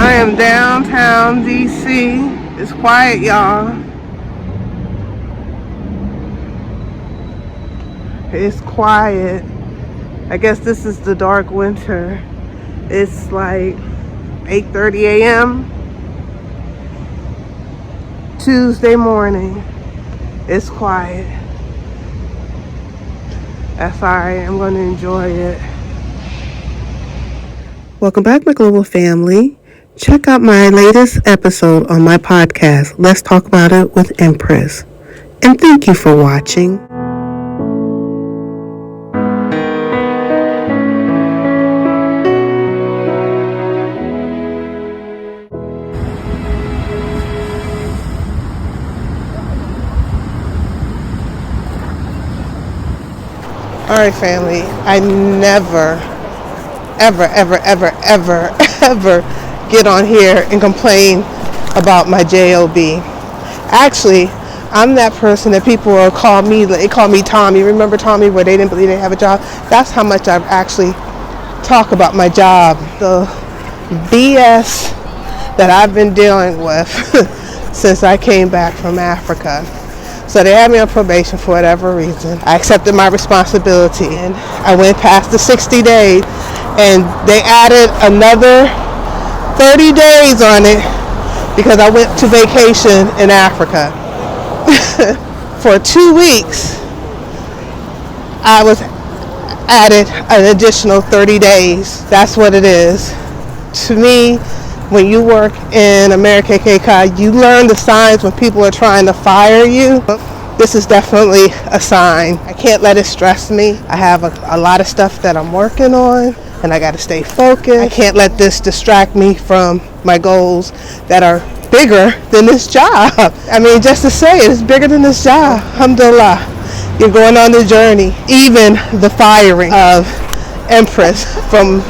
I am downtown DC. It's quiet, y'all. It's quiet. I guess this is the dark winter. It's like 8:30 a.m. Tuesday morning. It's quiet. That's alright. I'm going to enjoy it. Welcome back, my global family. Check out my latest episode on my podcast, Let's Talk About It with Empress. And thank you for watching. Alright, family. I never ever get on here and complain about my job. Actually, I'm that person that people will call me. They call me Tommy. Remember Tommy, where they didn't believe they have a job? That's how much I actually talk about my job. The BS that I've been dealing with since I came back from Africa. So they had me on probation for whatever reason. I accepted my responsibility and I went past the 60 days and they added another 30 days on it because I went to vacation in Africa. For 2 weeks, I was added an additional 30 days. That's what it is. To me, when you work in America KK, you learn the signs when people are trying to fire you. This is definitely a sign. I can't let it stress me. I have a lot of stuff that I'm working on and I got to stay focused. I can't let this distract me from my goals that are bigger than this job. I mean, just to say it, it's bigger than this job. Alhamdulillah. You're going on the journey. Even the firing of Empress from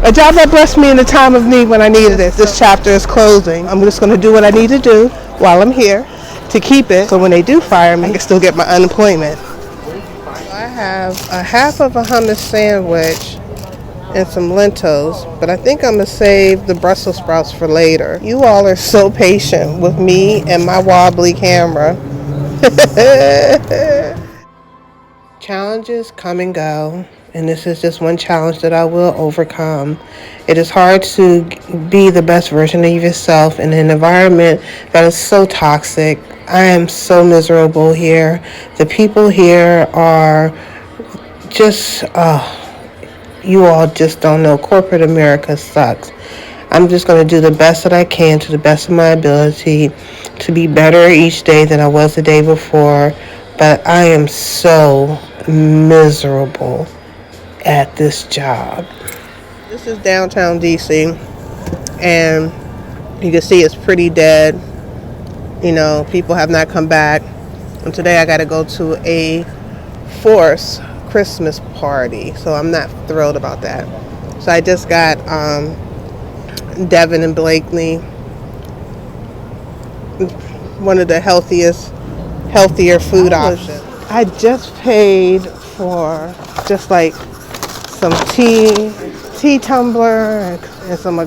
a job that blessed me in the time of need when I needed it. This chapter is closing. I'm just going to do what I need to do while I'm here to keep it, so when they do fire me, I can still get my unemployment. I have a half of a hummus sandwich and some lentils, but I think I'm going to save the Brussels sprouts for later. You all are so patient with me and my wobbly camera. Challenges come and go, and this is just one challenge that I will overcome. It is hard to be the best version of yourself in an environment that is so toxic. I am so miserable here. The people here are just, you all just don't know. Corporate America sucks. I'm just going to do the best that I can to the best of my ability to be better each day than I was the day before. But I am so miserable at this job. This is downtown DC, and you can see it's pretty dead. You know, people have not come back. And today I got to go to a forced Christmas party, so I'm not thrilled about that. So I just got Devin and Blakely, one of the healthier food options. I just paid for just like some tea tumbler and some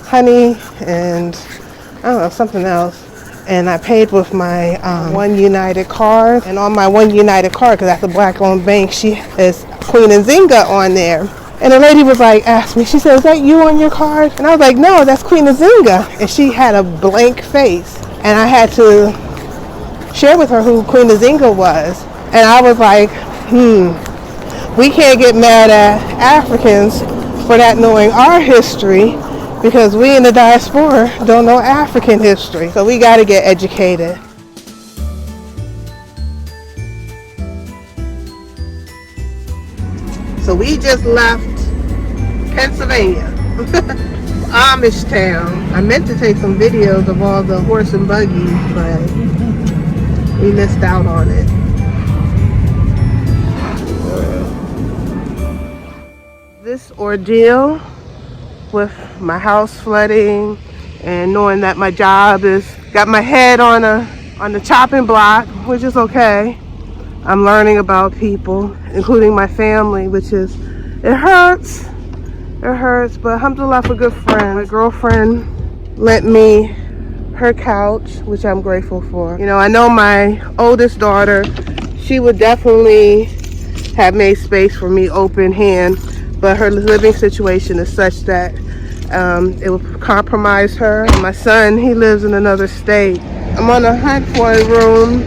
honey and I don't know, something else. And I paid with my One United card. And on my One United card, because that's a black-owned bank, she has Queen Nzinga on there. And the lady was like, asked me, she said, is that you on your card? And I was like, no, that's Queen Nzinga. And she had a blank face. And I had to share with her who Queen Nzinga was. And I was like, we can't get mad at Africans for not knowing our history, because we in the diaspora don't know African history. So we got to get educated. So we just left Pennsylvania, Amish town. I meant to take some videos of all the horse and buggies, but we missed out on it. This ordeal with my house flooding and knowing that my job is got my head on the chopping block, which is okay. I'm learning about people, including my family, which is, it hurts. It hurts, but alhamdulillah for good friends. My girlfriend lent me her couch, which I'm grateful for. You know, I know my oldest daughter, she would definitely have made space for me open hand, but her living situation is such that it would compromise her. My son, he lives in another state. I'm on a hunt for a room,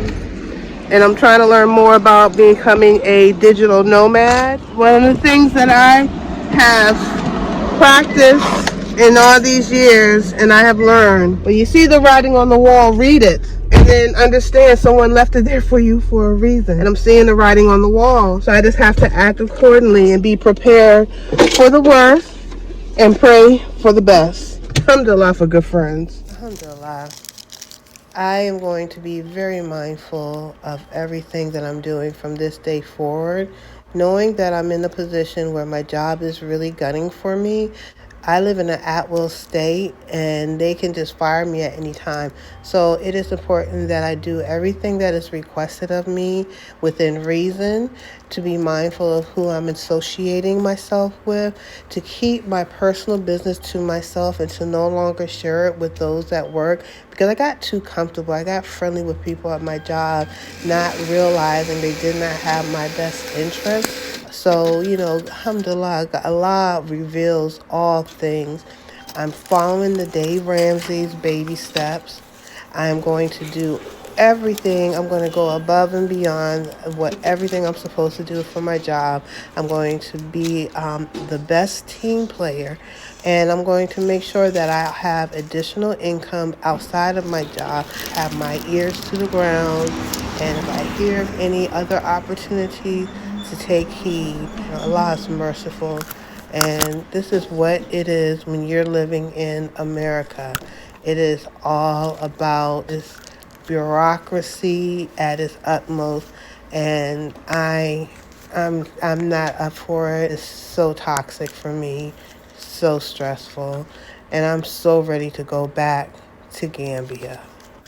and I'm trying to learn more about becoming a digital nomad. One of the things that I have practiced in all these years, and I have learned, when you see the writing on the wall, read it, and then understand someone left it there for you for a reason. And I'm seeing the writing on the wall, so I just have to act accordingly and be prepared for the worst and pray for the best. Alhamdulillah for good friends. Alhamdulillah. I am going to be very mindful of everything that I'm doing from this day forward, knowing that I'm in a position where my job is really gunning for me. I live in an at-will state, and they can just fire me at any time. So it is important that I do everything that is requested of me within reason, to be mindful of who I'm associating myself with, to keep my personal business to myself and to no longer share it with those at work, because I got too comfortable. I got friendly with people at my job, not realizing they did not have my best interest. So, you know, alhamdulillah, Allah reveals all things. I'm following the Dave Ramsey's baby steps. I'm going to do everything. I'm going to go above and beyond everything I'm supposed to do for my job. I'm going to be the best team player, and I'm going to make sure that I have additional income outside of my job, have my ears to the ground, and if I hear of any other opportunity, to take heed. Allah is merciful, and this is what it is when you're living in America. It is all about this bureaucracy at its utmost, and I'm not up for it. It's so toxic for me, so stressful, and I'm so ready to go back to Gambia.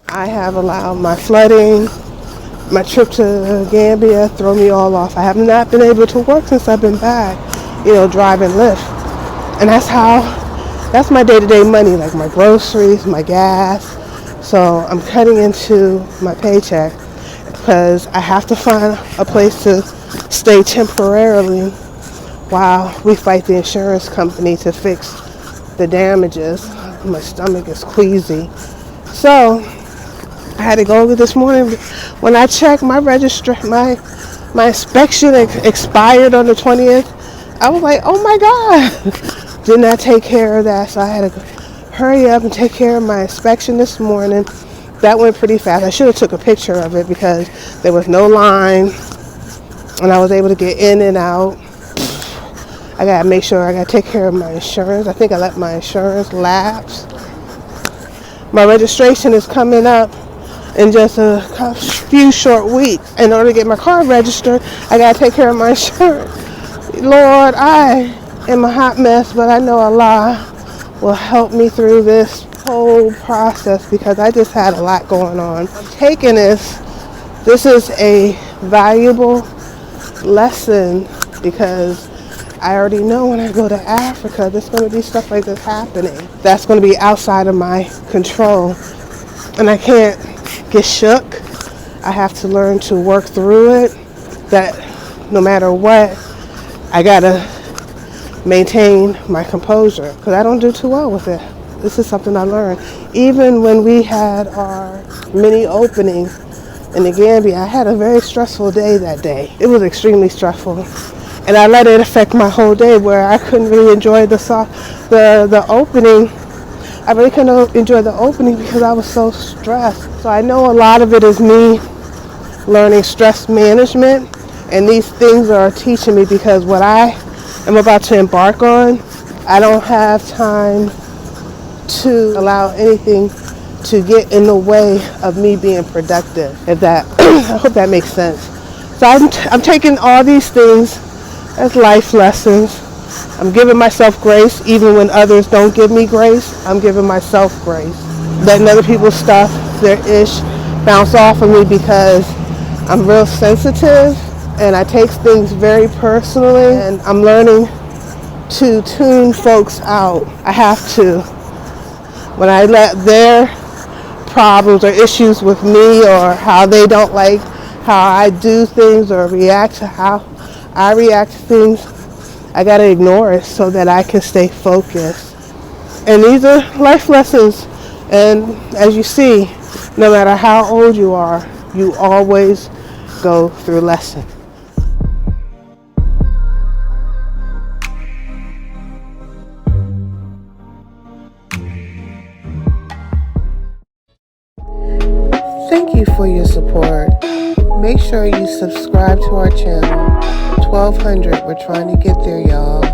I have allowed my flooding, my trip to Gambia, throw me all off. I have not been able to work since I've been back, drive and lift. And that's my day-to-day money, like my groceries, my gas. So I'm cutting into my paycheck because I have to find a place to stay temporarily while we fight the insurance company to fix the damages. My stomach is queasy. So I had to go over this morning. When I checked my my inspection expired on the 20th. I was like, oh my God. Did not take care of that. So I had to hurry up and take care of my inspection this morning. That went pretty fast. I should have took a picture of it because there was no line and I was able to get in and out. I got to make sure I got to take care of my insurance. I think I let my insurance lapse. My registration is coming up in just a few short weeks. In order to get my car registered, I got to take care of my insurance. Lord, I am a hot mess, but I know Allah will help me through this whole process because I just had a lot going on. I'm taking this. This is a valuable lesson because I already know when I go to Africa, there's going to be stuff like this happening. That's going to be outside of my control. And I can't get shook. I have to learn to work through it. That no matter what, I got to maintain my composure because I don't do too well with it. This is something I learned. Even when we had our mini opening in the Gambia, I had a very stressful day that day. It was extremely stressful. And I let it affect my whole day where I couldn't really enjoy the opening. I really couldn't enjoy the opening because I was so stressed. So I know a lot of it is me learning stress management. And these things are teaching me because what I am about to embark on, I don't have time to allow anything to get in the way of me being productive. If that, I hope that makes sense. So I'm taking all these things as life lessons. I'm giving myself grace even when others don't give me grace. I'm giving myself grace. Letting other people's stuff, their ish, bounce off of me because I'm real sensitive and I take things very personally, and I'm learning to tune folks out. I have to. When I let their problems or issues with me, or how they don't like how I do things or react to how I react to things, I gotta ignore it so that I can stay focused. And these are life lessons. And as you see, no matter how old you are, you always go through lessons. Thank you for your support. Make sure you subscribe to our channel. 1200, we're trying to get there, y'all.